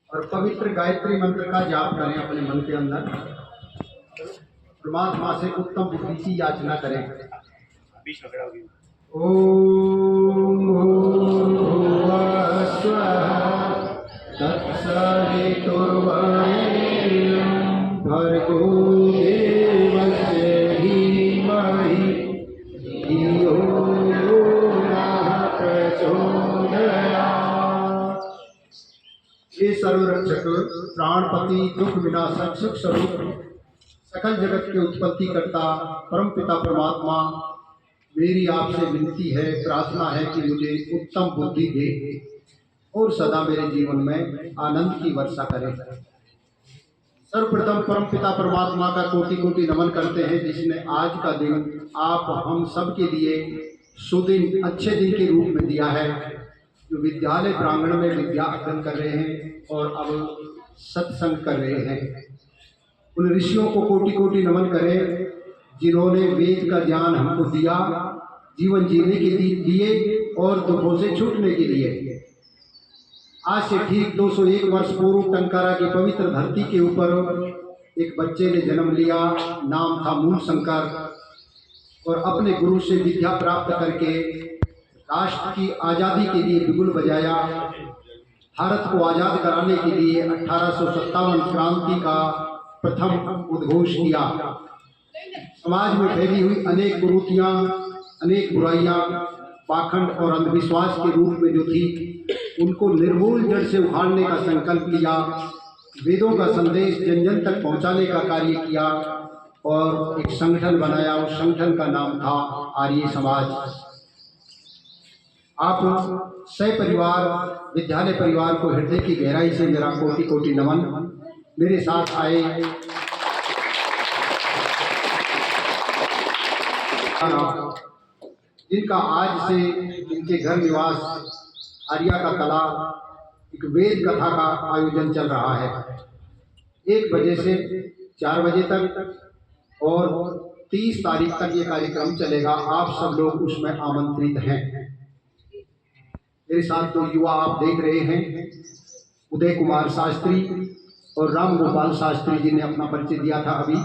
और पवित्र गायत्री मंत्र का जाप करें अपने मन के अंदर। परमात्मा से उत्तम बुद्धि की याचना करें। ओम भूर्भुवः स्वः तत्सवितुर्वरेण्यं भर्गो देवस्य धीमहि धियो यो नः प्रचोदयात्। ये सर्वरक्षक प्राणपति दुख विनाशक सुख स्वरूप सकल जगत के उत्पत्ति करता परम पिता परमात्मा, मेरी आपसे विनती है, प्रार्थना है कि मुझे उत्तम बुद्धि दे और सदा मेरे जीवन में आनंद की वर्षा करे। सर्वप्रथम परम पिता परमात्मा का कोटि कोटि नमन करते हैं, जिसने आज का दिन आप हम सब के लिए सुदिन अच्छे दिन के रूप में दिया है, जो विद्यालय प्रांगण में विद्या अध्ययन कर रहे हैं और अब सत्संग कर रहे हैं। उन ऋषियों को कोटि कोटि नमन करें, जिन्होंने वेद का ज्ञान हमको दिया जीवन जीने के लिए और दुखों से छूटने के लिए। आज से ठीक 201 वर्ष पूर्व टंकारा की पवित्र धरती के ऊपर एक बच्चे ने जन्म लिया। नाम था मूल शंकर, और अपने गुरु से विद्या प्राप्त करके राष्ट्र की आज़ादी के लिए बिगुल बजाया। भारत को आज़ाद कराने के लिए 1857 क्रांति का प्रथम उद्घोष किया। समाज में फैली हुई अनेक कुरीतियाँ, अनेक बुराइयाँ, पाखंड और अंधविश्वास के रूप में जो थी, उनको निर्मूल जड़ से उखाड़ने का संकल्प लिया। वेदों का संदेश जन जन तक पहुँचाने का कार्य किया और एक संगठन बनाया। उस संगठन का नाम था आर्य समाज। आप सपरिवार विद्यालय परिवार को हृदय की गहराई से मेरा कोटि कोटि नमन। मेरे साथ आए जिनका आज से इनके घर निवास आर्या का तला एक वेद कथा का आयोजन चल रहा है। 1 बजे से 4 बजे तक और 30 तारीख तक ये कार्यक्रम चलेगा। आप सब लोग उसमें आमंत्रित हैं। मेरे साथ 2 युवा आप देख रहे हैं, उदय कुमार शास्त्री और राम गोपाल शास्त्री जी ने अपना परिचय दिया था अभी।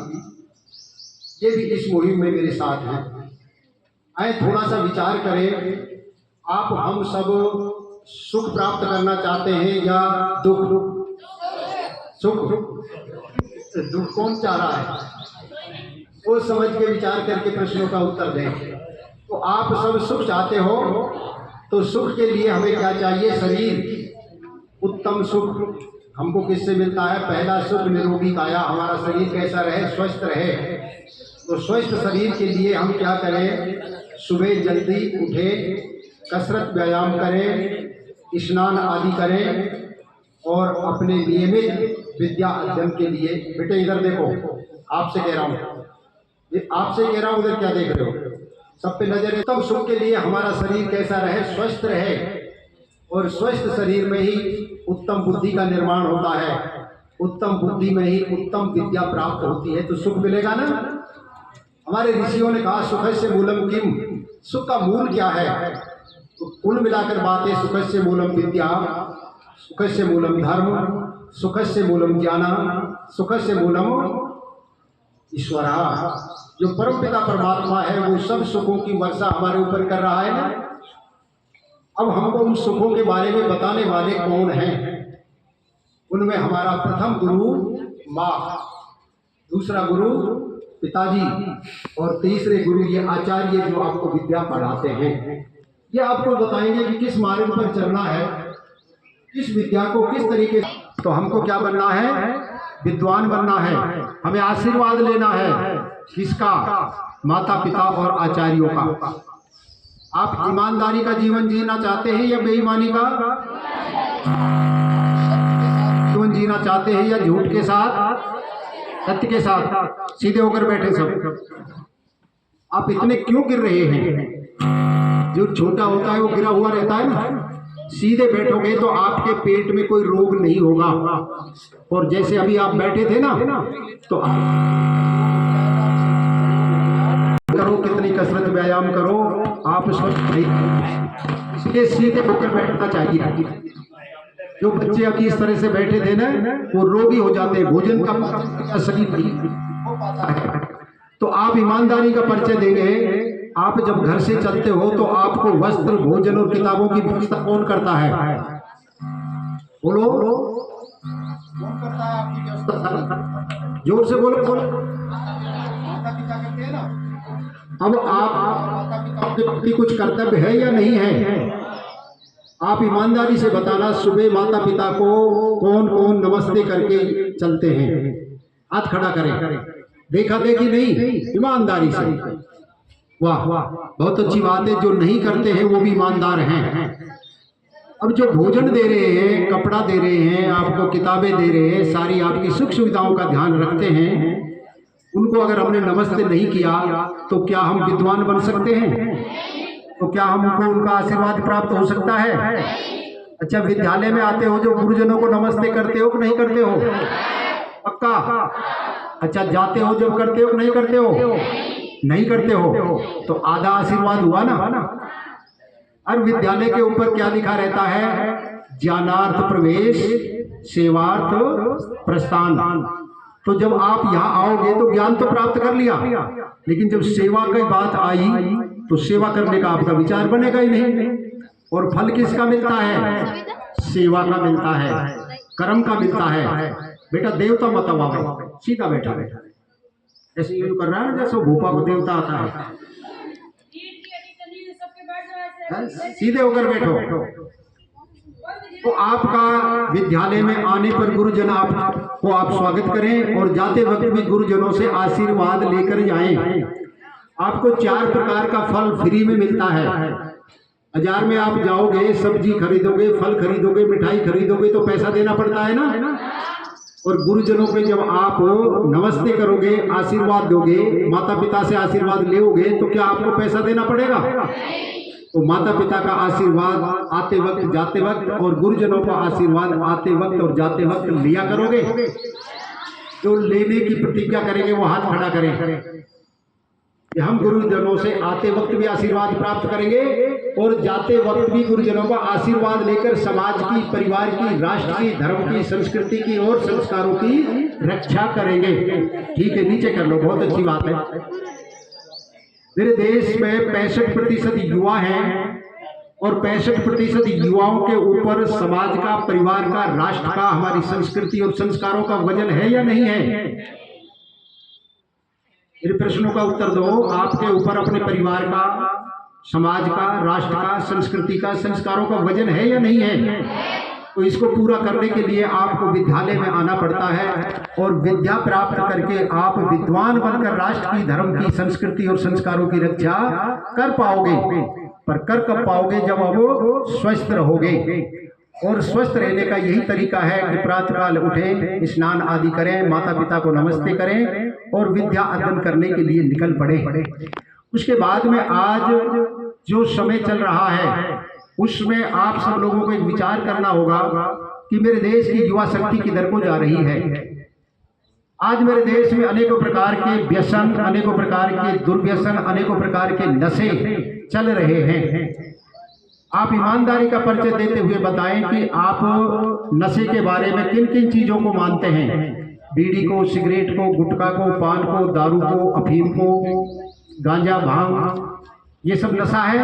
ये भी इस मुहिम में मेरे साथ हैं। आए थोड़ा सा विचार करें, आप हम सब सुख प्राप्त करना चाहते हैं या दुख? सुख। दुख कौन चाह रहा है? वो समझ के विचार करके प्रश्नों का उत्तर दें। तो आप सब सुख चाहते हो, तो सुख के लिए हमें क्या चाहिए? शरीर। उत्तम सुख हमको किससे मिलता है? पहला सुख निरोगी काया, हमारा शरीर कैसा रहे? स्वस्थ रहे। तो स्वस्थ शरीर के लिए हम क्या करें? सुबह जल्दी उठे, कसरत व्यायाम करें, स्नान आदि करें और अपने नियमित विद्या अध्ययन के लिए। बेटे इधर देखो, आपसे कह रहा हूँ, आपसे कह रहा हूँ, उधर क्या देख रहे हो? सब पे नजर है। उत्तम सुख के लिए हमारा शरीर कैसा रहे? स्वस्थ रहे। और स्वस्थ शरीर में ही उत्तम बुद्धि का निर्माण होता है। उत्तम बुद्धि में ही उत्तम विद्या प्राप्त होती है, तो सुख मिलेगा ना। हमारे ऋषियों ने कहा सुखस्य मूलम किम, सुख का मूल क्या है? तो कुल मिलाकर बातें, सुखस्य मूलम विद्या, सुखस्य मूलम धर्म, सुखस्य मूलम ज्ञान, सुखस्य मूलम ईश्वरा। जो परम पिता परमात्मा है वो सब सुखों की वर्षा हमारे ऊपर कर रहा है ना। अब हमको उन सुखों के बारे में बताने वाले कौन हैं? उनमें हमारा प्रथम गुरु माँ, दूसरा गुरु पिताजी और तीसरे गुरु ये आचार्य जो आपको विद्या पढ़ाते हैं। ये आपको बताएंगे कि किस मार्ग पर चलना है, किस विद्या को किस तरीके। तो हमको क्या बनना है? विद्वान बनना है। हमें आशीर्वाद लेना है। किसका? माता पिता और आचार्यों का। आप ईमानदारी का जीवन जीना चाहते हैं या बेईमानी का जीवन जीना चाहते हैं, या झूठ के साथ, सत्य के साथ? सीधे होकर बैठे सब। आप इतने क्यों गिर रहे हैं? जो छोटा होता है वो गिरा हुआ रहता है ना। सीधे बैठोगे तो आपके पेट में कोई रोग नहीं होगा। और जैसे अभी आप बैठे थे ना, तो करो, कितनी कसरत व्यायाम करो, आप स्वस्थ नहीं। इसलिए सीधे होकर बैठना चाहिए। जो बच्चे अभी इस तरह से बैठे थे ना, वो रोगी हो जाते हैं, भोजन का शरीर नहीं हो पाता है। तो आप ईमानदारी का परिचय देंगे। आप जब घर से चलते हो तो आपको वस्त्र, भोजन और किताबों की व्यवस्था कौन करता है? बोलो, कौन करता है आपकी व्यवस्था? जोर से बोलो, बोलो। माता पिता करते हैं ना। अब आप माता पिता के प्रति कुछ कर्तव्य है या नहीं है? आप ईमानदारी से बताना, सुबह माता पिता को कौन कौन नमस्ते करके चलते हैं? हाथ खड़ा करें। देखा देखी नहीं, ईमानदारी से। वाह, बहुत अच्छी बात है। जो नहीं करते हैं वो भी ईमानदार हैं। अब जो भोजन दे रहे हैं, कपड़ा दे रहे हैं, आपको किताबें दे रहे हैं, सारी आपकी सुख सुविधाओं का ध्यान रखते हैं, उनको अगर हमने नमस्ते नहीं किया तो क्या हम विद्वान बन सकते हैं? तो क्या हमको उनका आशीर्वाद प्राप्त हो सकता है? अच्छा, विद्यालय में आते हो जो गुरुजनों को नमस्ते करते हो कि नहीं करते हो? पक्का? अच्छा, जाते हो जब करते हो कि नहीं करते हो? नहीं करते हो तो आधा आशीर्वाद हुआ ना। और विद्यालय के ऊपर क्या लिखा रहता है? ज्ञानार्थ प्रवेश, सेवार्थ प्रस्थान। तो जब आप यहाँ आओगे तो ज्ञान तो प्राप्त कर लिया, लेकिन जब सेवा की बात आई तो सेवा करने का आपका विचार बनेगा ही नहीं। और फल किसका मिलता है? सेवा का मिलता है, कर्म का मिलता है। बेटा देवता मत आओ, सीधा बैठा बैठा ऐसे यूं कर रहा है जैसे भूपा को देवता आता है। सीधे होकर बैठो। तो आपका विद्यालय में आने पर गुरुजन आपको आप स्वागत करें और जाते वक्त भी गुरुजनों से आशीर्वाद लेकर जाएं। आपको 4 प्रकार का फल फ्री में मिलता है। बाजार में आप जाओगे, सब्जी खरीदोगे, फल खरीदोगे, मिठाई खरीदोगे तो पैसा देना पड़ता है ना। और गुरुजनों पे जब आप नमस्ते करोगे, आशीर्वाद दोगे, माता पिता से आशीर्वाद लोगे तो क्या आपको पैसा देना पड़ेगा? तो माता पिता का आशीर्वाद आते वक्त, जाते वक्त, और गुरुजनों का आशीर्वाद आते वक्त और जाते वक्त लिया करोगे। जो लेने की प्रतिज्ञा करेंगे वो हाथ खड़ा करें कि हम गुरुजनों से आते वक्त भी आशीर्वाद प्राप्त करेंगे और जाते वक्त भी गुरुजनों का आशीर्वाद लेकर समाज की, परिवार की, राष्ट्र की, धर्म की, संस्कृति की और संस्कारों की रक्षा करेंगे। ठीक है, नीचे कर लो, बहुत अच्छी बात है। मेरे देश में 65% युवा हैं और 65% युवाओं के ऊपर समाज का, परिवार का, राष्ट्र का, हमारी संस्कृति और संस्कारों का वजन है या नहीं है? मेरे प्रश्नों का उत्तर दो। आपके ऊपर अपने परिवार का, समाज का, राष्ट्र का, संस्कृति का, संस्कारों का वजन है या नहीं है? तो इसको पूरा करने के लिए आपको विद्यालय में आना पड़ता है और विद्या प्राप्त करके आप विद्वान बनकर राष्ट्र की, धर्म की, संस्कृति और संस्कारों की रक्षा कर पाओगे। पर कर कब पाओगे? जब आप स्वस्थ रहोगे। और स्वस्थ रहने का यही तरीका है कि प्रातःकाल उठें, स्नान आदि करें, माता पिता को नमस्ते करें और विद्या अध्ययन करने के लिए निकल पड़े। उसके बाद में आज जो समय चल रहा है उसमें आप सब लोगों को एक विचार करना होगा कि मेरे देश की युवा शक्ति किधर को जा रही है। आज मेरे देश में अनेकों प्रकार के व्यसन, अनेकों प्रकार के दुर्व्यसन, अनेकों प्रकार के नशे चल रहे हैं। आप ईमानदारी का परिचय देते हुए बताएं कि आप नशे के बारे में किन किन चीजों को मानते हैं? बीड़ी को, सिगरेट को, गुटखा को, पान को, दारू को, अफीम को, गांजा, भांग, ये सब नशा है।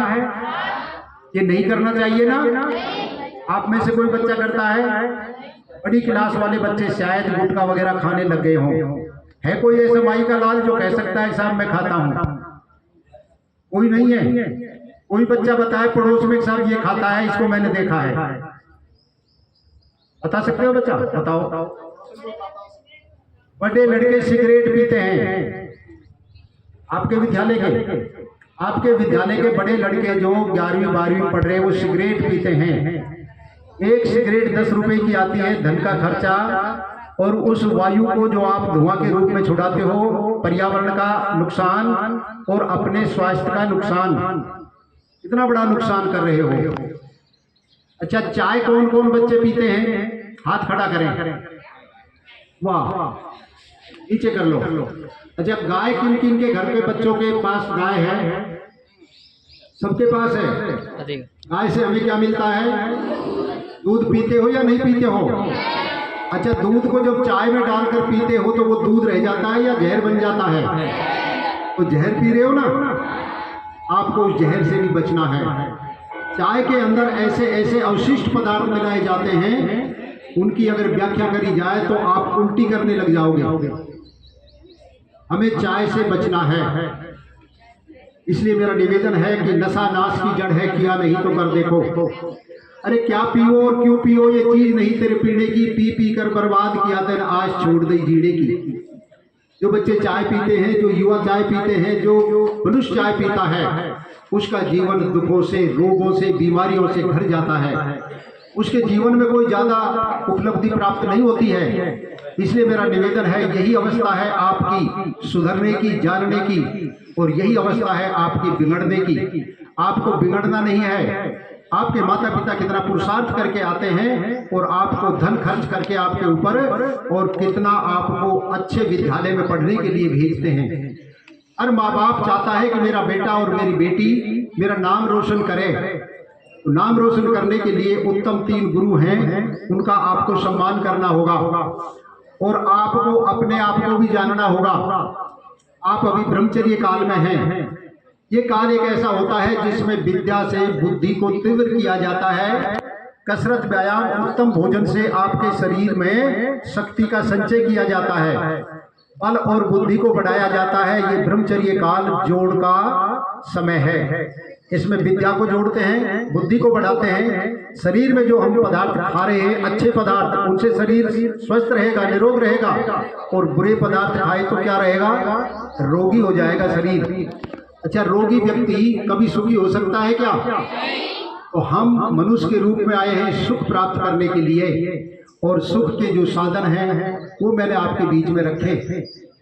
ये नहीं करना चाहिए ना। आप में से कोई बच्चा करता है? बड़ी क्लास वाले बच्चे शायद गुटखा वगैरह खाने लग गए हों। है कोई ऐसा माई का लाल जो कह सकता है साहब मैं खाता हूं? कोई नहीं है। कोई बच्चा बताए पड़ोस में साहब ये खाता है, इसको मैंने देखा है। बता सकते हो बच्चा? बताओ। बड़े लड़के सिगरेट पीते हैं। आपके विद्यालय के बड़े लड़के जो 11वीं 12वीं पढ़ रहे हैं वो सिगरेट पीते हैं। एक सिगरेट 10 रुपए की आती है, धन का खर्चा, और उस वायु को जो आप धुआं के रूप में छुड़ाते हो, पर्यावरण का नुकसान और अपने स्वास्थ्य का नुकसान, कितना बड़ा नुकसान कर रहे हो। अच्छा, चाय कौन कौन बच्चे पीते हैं? हाथ खड़ा करें। वाह, नीचे कर लो। अच्छा, गाय किन किन के घर पे बच्चों के पास गाय है? सबके पास है। गाय से हमें क्या मिलता है? दूध पीते हो या नहीं पीते हो? अच्छा, दूध को जब चाय में डालकर पीते हो तो वो दूध रह जाता है या जहर बन जाता है? तो जहर पी रहे हो ना, आपको उस जहर से भी बचना है। चाय के अंदर ऐसे ऐसे अवशिष्ट पदार्थ मिलाए जाते हैं, उनकी अगर व्याख्या करी जाए तो आप उल्टी करने लग जाओगे। हमें चाय से बचना है। इसलिए मेरा निवेदन है कि नशा नाश की जड़ है, किया नहीं तो कर देखो। अरे क्या पियो और क्यों पियो, ये चीज नहीं तेरे पीने की, पी पी कर बर्बाद किया तेरे आज छोड़ दई जीने की। जो बच्चे चाय पीते हैं, जो युवा चाय पीते हैं, जो मनुष्य चाय पीता है, उसका जीवन दुखों से, रोगों से, बीमारियों से भर जाता है। उसके जीवन में कोई ज्यादा उपलब्धि प्राप्त नहीं होती है। इसलिए मेरा निवेदन है, यही अवस्था है आपकी सुधरने की, जानने की, और यही अवस्था है आपकी बिगड़ने की। आपको बिगड़ना नहीं है। आपके माता पिता कितना पुरुषार्थ करके आते हैं और आपको धन खर्च करके आपके ऊपर, और कितना आपको अच्छे विद्यालय में पढ़ने के लिए भेजते हैं। हर माँ बाप चाहता है कि मेरा बेटा और मेरी बेटी मेरा नाम रोशन करे। तो नाम रोशन करने के लिए उत्तम 3 गुरु हैं, उनका आपको सम्मान करना होगा, और आपको अपने आप को भी जानना होगा। आप अभी ब्रह्मचर्य काल में हैं। ये काल एक ऐसा होता है जिसमें विद्या से बुद्धि को तीव्र किया जाता है। कसरत, व्यायाम, उत्तम भोजन से आपके शरीर में शक्ति का संचय किया जाता है, बल और बुद्धि को बढ़ाया जाता है। ये ब्रह्मचर्य काल जोड़ का समय है। इसमें विद्या को जोड़ते हैं, बुद्धि को बढ़ाते हैं। शरीर में जो हम पदार्थ खा रहे हैं, अच्छे पदार्थ, उनसे शरीर स्वस्थ रहेगा, निरोग रहेगा, और बुरे पदार्थ खाए तो क्या रहेगा? रोगी हो जाएगा शरीर। अच्छा, रोगी व्यक्ति कभी सुखी हो सकता है क्या? तो हम मनुष्य के रूप में आए हैं सुख प्राप्त करने के लिए, और सुख के जो साधन हैं वो मैंने आपके बीच में रखे।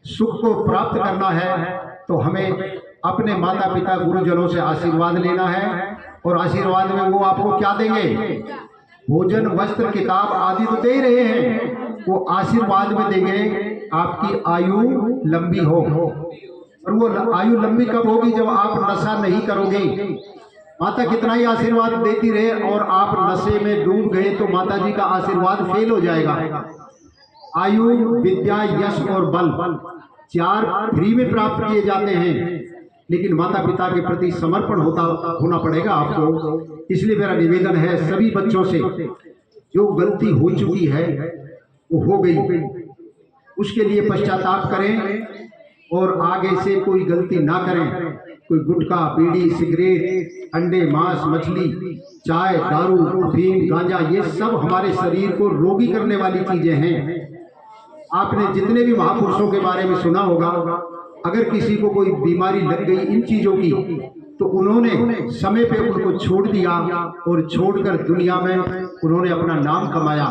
सुख को प्राप्त करना है तो हमें अपने माता पिता गुरुजनों से आशीर्वाद लेना है, और आशीर्वाद में वो आपको क्या देंगे? भोजन, वस्त्र, किताब आदि तो दे ही रहे हैं, वो आशीर्वाद में देंगे आपकी आयु लंबी हो। और वो आयु लंबी कब होगी? जब आप नशा नहीं करोगे। माता कितना ही आशीर्वाद देती रहे और आप नशे में डूब गए तो माता जी का आशीर्वाद फेल हो जाएगा। आयु, विद्या, यश और बल 4 फ्री में प्राप्त किए जाते हैं, लेकिन माता पिता के प्रति समर्पण होना पड़ेगा आपको। इसलिए मेरा निवेदन है सभी बच्चों से, जो गलती हो चुकी है वो हो गई, उसके लिए पश्चाताप करें और आगे से कोई गलती ना करें। कोई गुटखा, बीड़ी, सिगरेट, अंडे, मांस, मछली, चाय, दारू, अफीम, गांजा, ये सब हमारे शरीर को रोगी करने वाली चीजें हैं। आपने जितने भी महापुरुषों के बारे में सुना होगा, अगर किसी को कोई बीमारी लग गई इन चीजों की, तो उन्होंने समय पे उनको छोड़ दिया, और छोड़कर दुनिया में उन्होंने अपना नाम कमाया।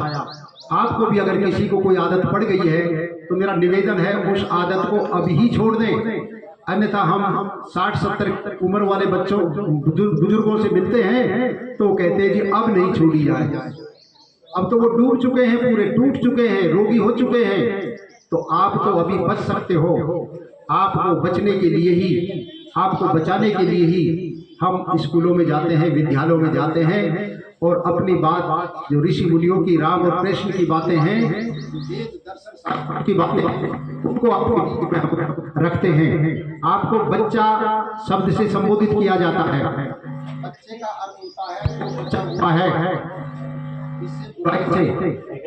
आपको भी अगर किसी को कोई आदत पड़ गई है तो मेरा निवेदन है उस आदत को अभी ही छोड़ दें। अन्यथा हम 60-70 उम्र वाले बच्चों, बुजुर्गों से मिलते हैं तो कहते हैं जी अब नहीं छोड़ी जाए। अब तो वो डूब चुके हैं, पूरे टूट चुके हैं, रोगी हो चुके हैं। तो आप तो अभी बच सकते हो। आपको बचने के लिए ही, आपको बचाने के लिए ही हम स्कूलों में जाते हैं, विद्यालयों में जाते हैं, और अपनी बात जो ऋषि मुनियों की, राम और कृष्ण की बातें हैं, वेद, दर्शन, शास्त्र की बातें, उनको आपको रखते हैं। आपको बच्चा शब्द से संबोधित किया जाता है। बच्चे का अर्थ होता है बच्चा हुआ है।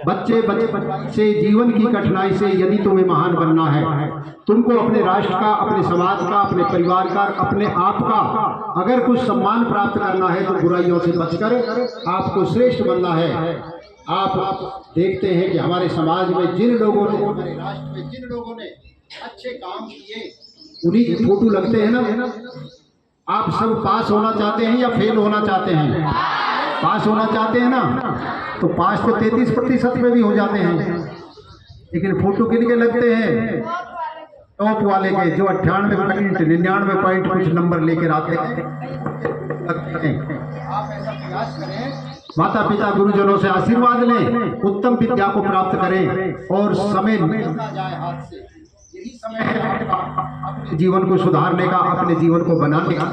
बच्चे जीवन की कठिनाई से यदि तुम्हें महान बनना है, तुमको अपने राष्ट्र का, अपने समाज का, अपने परिवार का, अपने आप का अगर कुछ सम्मान प्राप्त करना है तो बुराइयों से बचकर आपको श्रेष्ठ बनना है। आप देखते हैं कि हमारे समाज में जिन लोगों ने, हमारे राष्ट्र में जिन लोगों ने अच्छे काम किए, उन्हीं की फोटो लगते हैं ना। आप सब पास होना चाहते हैं या फेल होना चाहते हैं? पास होना चाहते हैं ना, तो पास तो 33% में भी हो जाते हैं, लेकिन फोटो किनके लगते हैं? टॉप वाले के, जो 98 पॉइंट कुछ नंबर लेकर आते हैं। आप ऐसा प्रयास करें, माता पिता गुरुजनों से आशीर्वाद लें, उत्तम विद्या को प्राप्त करें, और समय निकलता जाए हाथ से। यही समय है अपने जीवन को सुधारने का, अपने जीवन को बनाने का।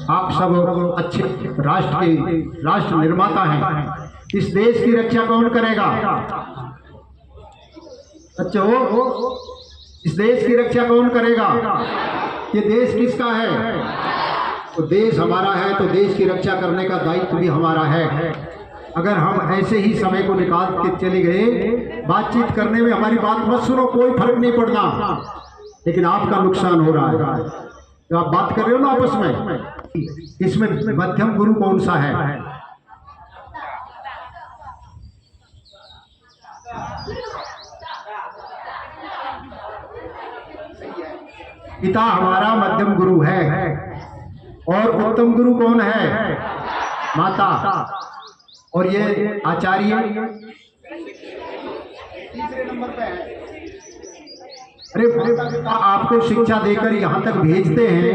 आप सब अच्छे राष्ट्र निर्माता हैं। इस देश की रक्षा कौन करेगा? बच्चों, इस देश की रक्षा कौन करेगा? ये देश किसका है? तो देश हमारा है, तो देश की रक्षा करने का दायित्व भी हमारा है। अगर हम ऐसे ही समय को निकाल के चले गए, बातचीत करने में हमारी बात मत सुनो, कोई फर्क नहीं पड़ना, लेकिन आपका नुकसान हो रहा है। जो आप बात कर रहे हो ना आपस में, इसमें मध्यम गुरु कौन सा है? पिता हमारा मध्यम गुरु है, और उत्तम गुरु कौन है? माता। और ये आचार्य तीसरे नंबर पे है। अरे आपको शिक्षा देकर यहाँ तक भेजते हैं,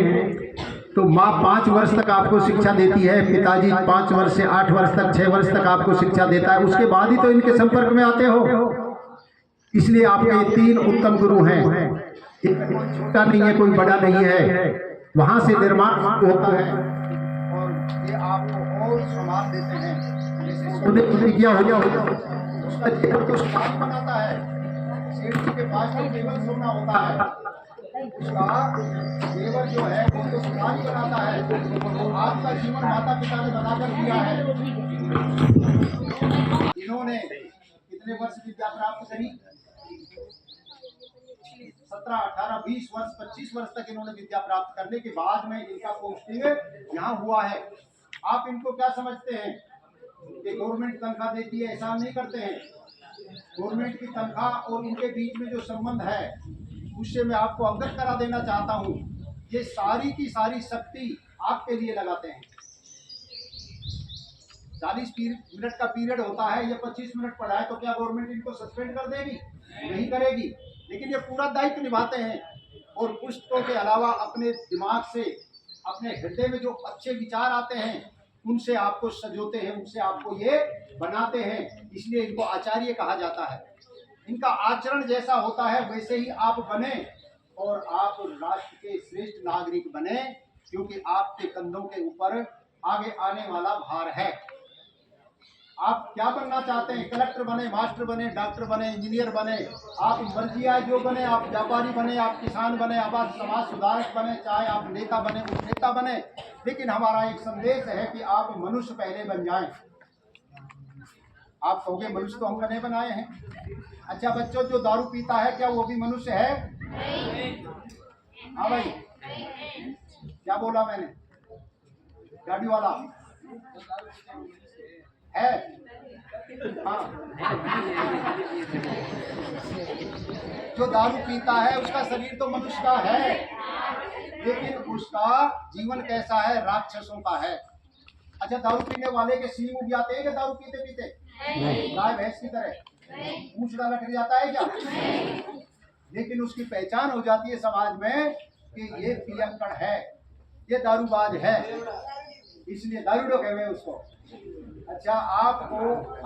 तो माँ 5 वर्ष तक आपको शिक्षा देती है, पिताजी 5 वर्ष से 8 वर्ष तक, 6 वर्ष तक आपको शिक्षा देता है, उसके बाद ही तो इनके संपर्क में आते हो। इसलिए आपके 3 उत्तम गुरु हैं, छोटा नहीं है, कोई बड़ा नहीं है, वहां से निर्माण होता है, और ये आपको और संभाल देते हैं। प्रतिज्ञा हो जाओ, तो स्थान बनाता है, सेठ जी के पास में केवल सोना होता है, उसका केवल जो है वो तो स्थान बनाता है। आपका जीवन माता पिता ने बनाकर दिया है। इन्होंने कितने वर्ष विद्या प्राप्त करी? 17, 18, 20 वर्ष, 25 वर्ष तक इन्होंने विद्या प्राप्त करने के बाद में इनका पोस्टिंग यहाँ हुआ है। आप इनको क्या समझते हैं कि गवर्नमेंट तनख्वाह देती है? ऐसा नहीं करते हैं। गवर्नमेंट की तनख्वाह और इनके बीच में जो संबंध है, उससे मैं आपको अवगत करा देना चाहता हूँ। ये सारी की सारी शक्ति आपके लिए लगाते हैं। 40 मिनट का पीरियड होता है, ये 25 मिनट पढ़ाए तो क्या गवर्नमेंट इनको सस्पेंड कर देगी? नहीं करेगी। लेकिन ये पूरा दायित्व निभाते हैं, और पुस्तकों के अलावा अपने दिमाग से, अपने हृदय में जो अच्छे विचार आते हैं, उनसे आपको सजोते हैं, उनसे आपको ये बनाते हैं। इसलिए इनको आचार्य कहा जाता है। इनका आचरण जैसा होता है वैसे ही आप बने, और आप राष्ट्र के श्रेष्ठ नागरिक बने, क्योंकि आपके कंधों के ऊपर आगे आने वाला भार है। आप क्या बनना चाहते हैं? कलेक्टर बने, मास्टर बने, डॉक्टर बने, इंजीनियर बने, आप मर्जी आए जो बने, आप व्यापारी बने, आप किसान बने, आप समाज सुधारक बने, चाहे आप नेता बने, उपनेता बने, लेकिन हमारा एक संदेश है कि आप मनुष्य पहले बन जाएं। आप कहोगे मनुष्य तो हम बने बनाए हैं। अच्छा बच्चों, जो दारू पीता है क्या वो भी मनुष्य है? हाँ भाई, क्या बोला मैंने? गाड़ी वाला है? हाँ, जो दारू पीता है उसका शरीर तो मनुष्य का है, लेकिन उसका जीवन कैसा है? राक्षसों का है। अच्छा, दारू पीने वाले के सींग उग जाते हैं क्या दारू पीते पीते? गाय भैंस की तरह पूंछ डाला कर जाता है क्या? लेकिन उसकी पहचान हो जाती है समाज में कि ये पियक्कड़ है, ये दारूबाज है, इसलिए दारूडो कहते हैं उसको। अच्छा, आपको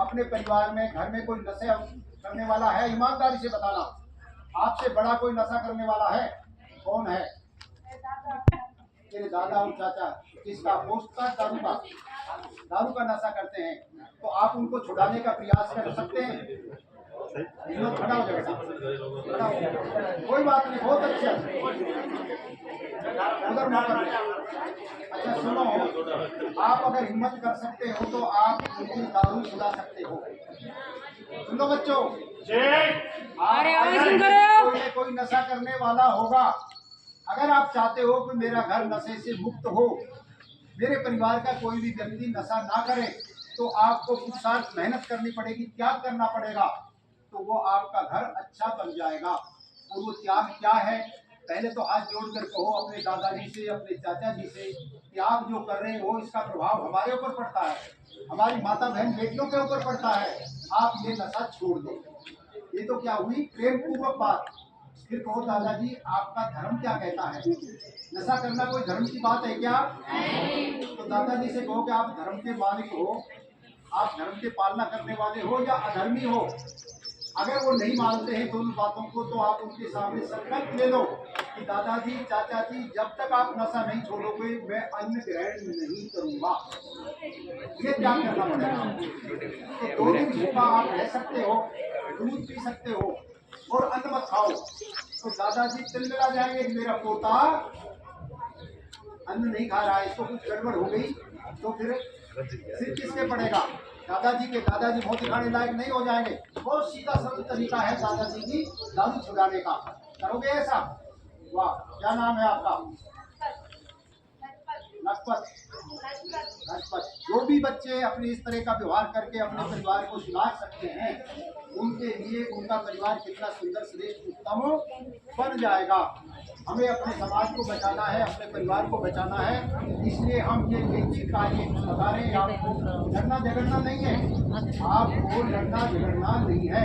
अपने परिवार में, घर में कोई नशा करने वाला है? ईमानदारी से बताना, आपसे बड़ा कोई नशा करने वाला है? कौन है? तेरे दादा और चाचा। किसका? पोस्ट का? दारू का? दारू का नशा करते हैं, तो आप उनको छुड़ाने का प्रयास कर सकते हैं? खड़ा हो जाएगा, खड़ा हो जाएगा, कोई बात नहीं, बहुत अच्छा, उधर ना कर। अच्छा सुनो, आप अगर हिम्मत कर सकते हो तो आप उनकी दारू छुड़ा सकते हो। सुनो बच्चों, कोई नशा करने वाला होगा, अगर आप चाहते हो कि मेरा घर नशे से मुक्त हो, मेरे परिवार का कोई भी व्यक्ति नशा ना करे, तो आपको पुरुषार्थ मेहनत करनी पड़ेगी, त्याग करना पड़ेगा, तो वो आपका घर अच्छा बन जाएगा। और वो त्याग क्या है? पहले तो हाथ जोड़कर कहो अपने दादाजी से, अपने चाचा जी से, कि आप जो कर रहे हो इसका प्रभाव हमारे ऊपर पड़ता है, हमारी माता बहन बेटियों के ऊपर पड़ता है, आप ये नशा छोड़ दो। ये तो क्या हुई? प्रेम पूर्वक बात। फिर कहो दादाजी आपका धर्म क्या कहता है? नशा करना कोई धर्म की बात है क्या? तो दादाजी से कहो कि आप धर्म के मालिक हो, आप धर्म के पालना करने वाले हो या अधर्मी हो। अगर वो नहीं मानते हैं दोनों बातों को, तो आप उनके सामने संकल्प ले लो कि दादाजी चाचा जी जब तक आप नशा नहीं छोड़ोगे मैं अन्न ग्रहण नहीं करूंगा। ये त्याग करना पड़ेगा। तो 2 दिन भूखा आप रह सकते हो, दूध पी सकते हो और अन्न मत खाओ। तो दादाजी चिल्ला जाएंगे कि मेरा पोता अन्न नहीं खा रहा है, इसको कुछ गड़बड़ हो गई तो फिर सिर किसके पड़ेगा? दादाजी के। दादाजी बहुत दिखाने लायक नहीं हो जाएंगे। बहुत सीधा सरल तरीका है दादाजी की दारू छुड़ाने का। करोगे ऐसा? वाह, क्या नाम है आपका? लखपत। लखपत। जो भी बच्चे अपने इस तरह का व्यवहार करके अपने परिवार को सुधार सकते हैं, उनके लिए उनका परिवार कितना सुंदर श्रेष्ठ उत्तम बन जाएगा। हमें अपने समाज को बचाना है, अपने परिवार को बचाना है, इसलिए हम ये नैतिक कार्य बता रहे हैं। आपको लड़ना झगड़ना नहीं है, आपको लड़ना झगड़ना नहीं है।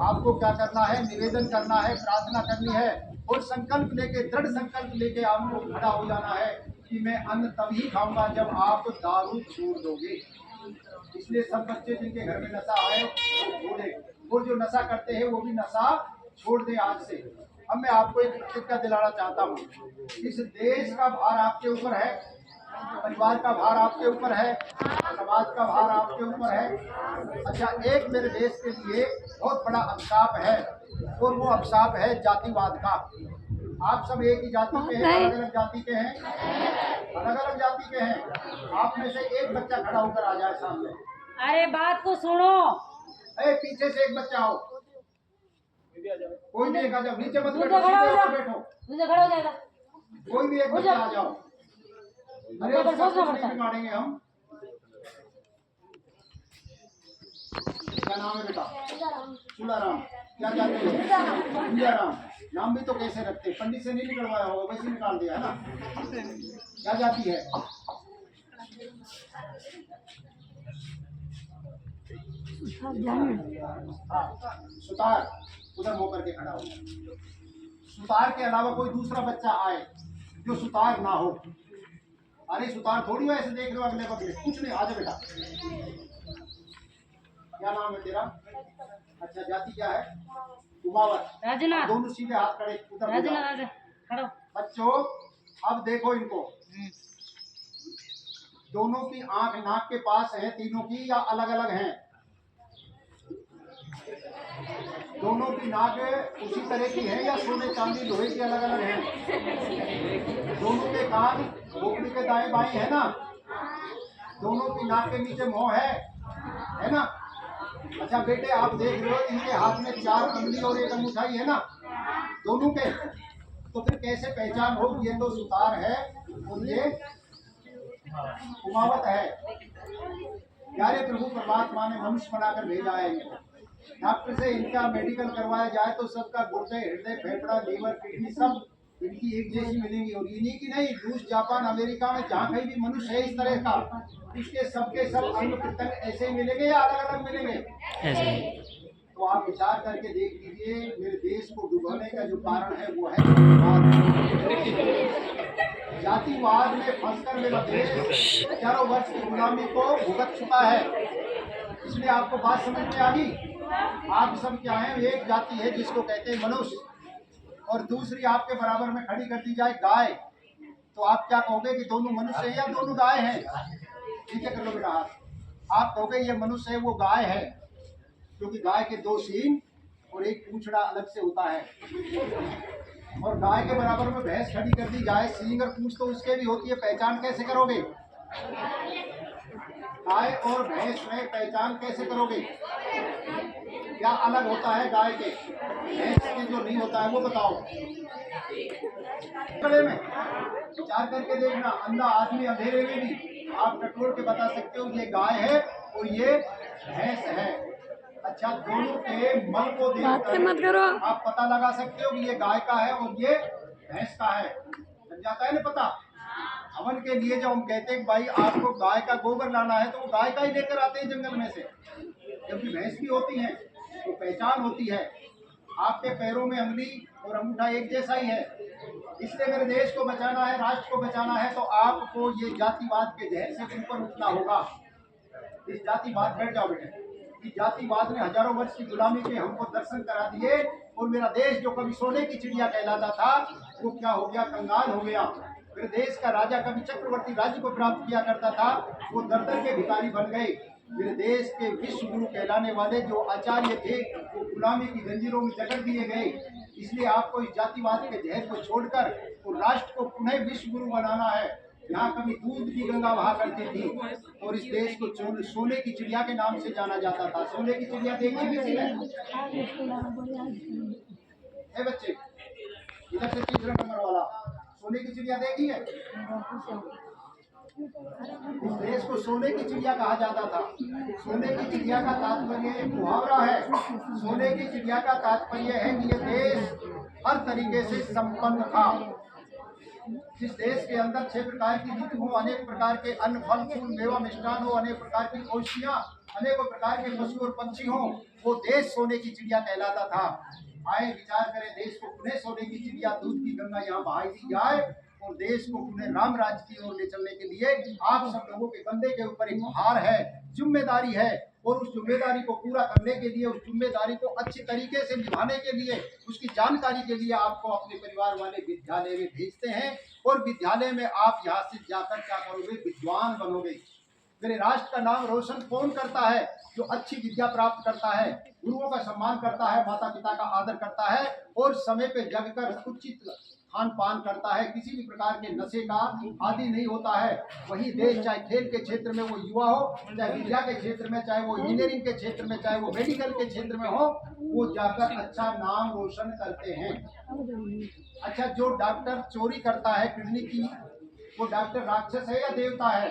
आपको क्या करना है? निवेदन करना है, प्रार्थना करनी है और संकल्प लेके, दृढ़ संकल्प लेके आपको खड़ा हो जाना है कि मैं अन्न तभी खाऊंगा जब आप दारू छोड़ दोगे। इसलिए सब बच्चे जिनके घर में नशा आए वो छोड़े, और जो नशा करते हैं वो भी नशा छोड़ दे आज से। अब मैं आपको एक प्रतिज्ञा दिलाना चाहता हूँ। इस देश का भार आपके ऊपर है, परिवार का भार आपके ऊपर है, समाज का भार आपके ऊपर है। अच्छा, एक मेरे देश के लिए बहुत बड़ा अभिशाप है और वो अभिशाप है जातिवाद का। आप सब एक ही जाति के हैं, अलग अलग जाति के हैं, अलग अलग जाति के हैं। आप में से एक बच्चा खड़ा होकर आ जाए सामने। अरे बात को सुनो। पीछे से एक बच्चा हो, कोई भी एक आ जाओ। नीचे मत बैठो, बैठो, मुझे खड़ा हो जाएगा। कोई भी एक बच्चा आ जाओ। अरे नहीं बिगाड़ेंगे हम। क्या नाम है बेटा? चूड़ाराम। क्या जाते हो? चूड़ाराम। नाम भी तो कैसे रखते, पंडित से नहीं निकलवाया होगा, वैसे निकाल दिया है ना। क्या जाती है? सुतार। उधर मुंह करके खड़ा हो। सुतार के अलावा कोई दूसरा बच्चा आए जो सुतार ना हो। अरे सुतार थोड़ी हो ऐसे देख रहे हो अगले बगले, कुछ नहीं। आजा बेटा। क्या नाम है तेरा? अच्छा, जाति क्या है? कुमावत। राजनाथ। दोनों सीधे हाथ खड़े उधर। बच्चों अब देखो इनको, दोनों की आंख नाक के पास है तीनों की, या अलग अलग हैं? दोनों की नाक उसी तरह की है या सोने चांदी लोहे की अलग अलग है? दोनों के कान खोपड़ी के दाएं बाएं है ना? दोनों की नाक के नीचे मुंह है ना? अच्छा बेटे, आप देख रहे हो इनके हाथ में 4 अंगुली और 1 अंगूठाई है ना दोनों के। तो फिर कैसे पहचान हो ये तो सुतार है और ये कुमावत है? प्यारे प्रभु परमात्मा ने मनुष्य बनाकर भेजा है इनको। डॉक्टर से इनका मेडिकल करवाया जाए तो सबका गुर्दे, हृदय, फेफड़ा, लीवर, किडनी सब इनकी एक जैसी मिलेंगी। और इन्हीं की नहीं, रूस, जापान, अमेरिका में जहाँ कहीं भी मनुष्य है इस तरह का, इसके सबके सब अंग प्रत्यंग ऐसे ही मिलेंगे या अलग अलग मिलेंगे? ऐसे। तो आप विचार करके देख लीजिए, मेरे देश को डुबाने का जो कारण है वो है जातिवाद में फंसकर मेरा देश हजारों वर्ष की गुलामी को भुगत चुका है। इसलिए आपको बात समझ में आ गई। आप सब क्या हैं? एक जाति है जिसको कहते हैं मनुष्य, और दूसरी आपके बराबर में खड़ी कर दी जाए गाय, तो आप क्या कहोगे कि दोनों मनुष्य है या दोनों गाय हैं? ठीक है, कर लो बेटा हाथ। आप कहोगे ये मनुष्य है, वो गाय है, क्योंकि गाय के 2 सींग और 1 पूंछड़ा अलग से होता है। और गाय के बराबर में भैंस खड़ी कर दी जाए, सींग और पूंछ तो उसके भी होती है, पहचान कैसे करोगे? गाय और भैंस में पहचान कैसे करोगे? क्या अलग होता है गाय के, भैंस के जो नहीं होता है वो बताओ। खड़े में विचार करके देखना, अंधा आदमी अंधेरे में भी आप टटोल के बता सकते हो ये गाय है और ये भैंस है। अच्छा, दोनों के मल को देखकर आप पता लगा सकते हो कि ये गाय का है और ये भैंस का है। लग जाता है ना पता? हवन के लिए जब हम कहते हैं भाई आपको गाय का गोबर लाना है, तो वो गाय का ही लेकर आते हैं जंगल में से, जबकि भैंस भी होती है तो पहचान होती है। आपके पैरों में अंगुली और अंगूठा एक जैसा ही है। इसलिए मेरे देश को बचाना है, राष्ट्र को बचाना है, तो आपको ये जातिवाद के जहर से ऊपर उठना होगा। इस जातिवाद, बैठ जाओ बेटे, इस जातिवाद ने हजारों वर्ष की गुलामी के हमको दर्शन करा दिए और मेरा देश जो कभी सोने की चिड़िया कहलाता था वो क्या हो गया, कंगाल हो गया। मेरे देश का राजा कभी चक्रवर्ती राज्य को प्राप्त किया करता था, वो दरदर के भिखारी बन गए। मेरे देश के विश्व गुरु कहलाने वाले जो आचार्य थे वो गुलामी की जंजीरों में जकड़ दिए गए। इसलिए आपको इस जातिवाद के जहर को छोड़कर वो राष्ट्र को पुनः विश्व गुरु बनाना है। यहाँ कभी दूध की गंगा बहा करती थी और इस देश को सोने की चिड़िया के नाम से जाना जाता था। सोने की चिड़िया देखी किसी ने? है बच्चे, इधर से तीसरा नंबर वाला, सोने की चिड़िया देखी है? इस देश को सोने की चिड़िया कहा जाता था। सोने की चिड़िया का तात्पर्य एक मुहावरा है। सोने की चिड़िया का तात्पर्य है कि यह देश हर तरीके से संपन्न था। जिस देश के अंदर 6 प्रकार की ऋतु हो, अनेक प्रकार के अन्न फल फूल मेवा मिष्ठान हो, अनेक प्रकार की औषधियां, अनेकों प्रकार के पशु और पंछी हो, वो देश सोने की चिड़िया कहलाता था। आए विचार करें, देश को पुनः सोने की चिड़िया दूध की गंगा यहाँ बहाई दी जाए और देश को पुनः राम राज्य की ओर ले चलने के लिए आप सब लोगों के कंधे के ऊपर एक भार है, जिम्मेदारी है। और उस जिम्मेदारी को पूरा करने के लिए, उस जिम्मेदारी को अच्छी तरीके से निभाने के लिए, उसकी जानकारी के लिए आपको अपने परिवार वाले विद्यालय में भेजते हैं और विद्यालय में आप यहाँ से जाकर क्या करोगे, विद्वान बनोगे। मेरे राष्ट्र का नाम रोशन कौन करता है? जो अच्छी विद्या प्राप्त करता है, गुरुओं का सम्मान करता है, माता पिता का आदर करता है और समय पे जगकर उचित खान पान करता है, किसी भी प्रकार के नशे का आदि नहीं होता है। वही देश, चाहे खेल के क्षेत्र में वो युवा हो, चाहे विद्या के क्षेत्र में, चाहे वो इंजीनियरिंग के क्षेत्र में, चाहे वो मेडिकल के क्षेत्र में हो, वो जाकर अच्छा नाम रोशन करते हैं। अच्छा, जो डॉक्टर चोरी करता है किडनी की, वो डॉक्टर राक्षस है या देवता है?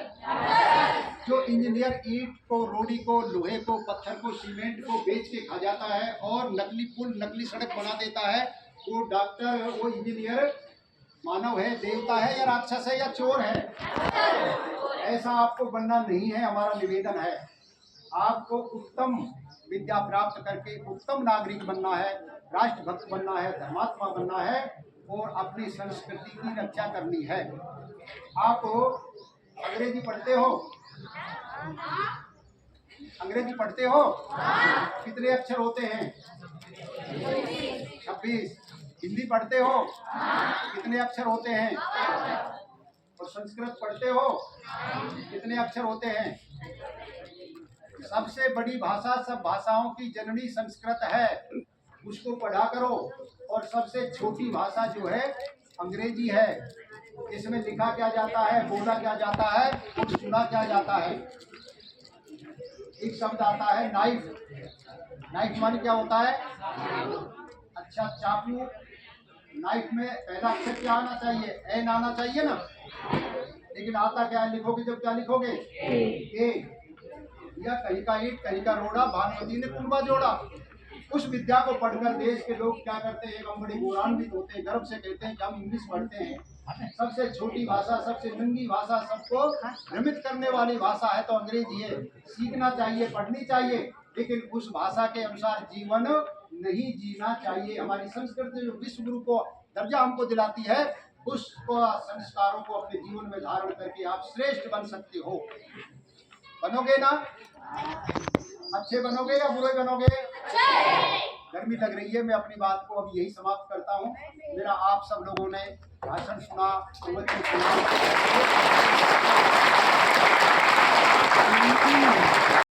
जो इंजीनियर ईंट को, रोड़ी को, लोहे को, पत्थर को, सीमेंट को बेच के खा जाता है और नकली पुल, नकली सड़क बना देता है, वो डॉक्टर, वो इंजीनियर मानव है, देवता है या राक्षस है या चोर है? ऐसा आपको बनना नहीं है। हमारा निवेदन है, आपको उत्तम विद्या प्राप्त करके उत्तम नागरिक बनना है, राष्ट्रभक्त बनना है, धर्मात्मा बनना है और अपनी संस्कृति की रक्षा करनी है। आप अंग्रेजी पढ़ते हो? अंग्रेजी पढ़ते हो? कितने अक्षर होते हैं? 26। हिंदी पढ़ते हो? कितने अक्षर होते हैं? और संस्कृत पढ़ते हो? कितने अक्षर होते हैं? सबसे बड़ी भाषा, सब भाषाओं की जननी संस्कृत है, उसको पढ़ा करो। और सबसे छोटी भाषा जो है अंग्रेजी है। इसमें लिखा क्या जाता है, बोला क्या जाता है और सुना क्या जाता है। एक शब्द आता है नाइफ। नाइफ माने क्या होता है? अच्छा, चाकू। नाइफ में पहला अक्षर क्या आना चाहिए? एन आना चाहिए ना, लेकिन आता क्या है? लिखोगे जब क्या लिखोगे? ए। या कहीं का ईंट, कहीं का रोड़ा, भानुमति ने कुंभा जोड़ा। उस विद्या को पढ़कर देश के लोग क्या करते हैं, हम बड़े गौरवान्वित होते हैं, गर्व से कहते हैं कि हम इंग्लिश पढ़ते हैं। सबसे छोटी भाषा, सबसे नंगी भाषा, सबको भ्रमित करने वाली भाषा है तो अंग्रेजी है। सीखना चाहिए, पढ़नी चाहिए, लेकिन उस भाषा के अनुसार जीवन नहीं जीना चाहिए। हमारी संस्कृति जो विश्व गुरु को दर्जा हमको दिलाती है, उसको संस्कारों को अपने जीवन में धारण करके आप श्रेष्ठ बन सकते हो। बनोगे ना? अच्छे बनोगे या बुरे बनोगे? गर्मी लग रही है, मैं अपनी बात को अब यही समाप्त करता हूँ। मेरा आप सब लोगों ने भाषण सुना, सुना।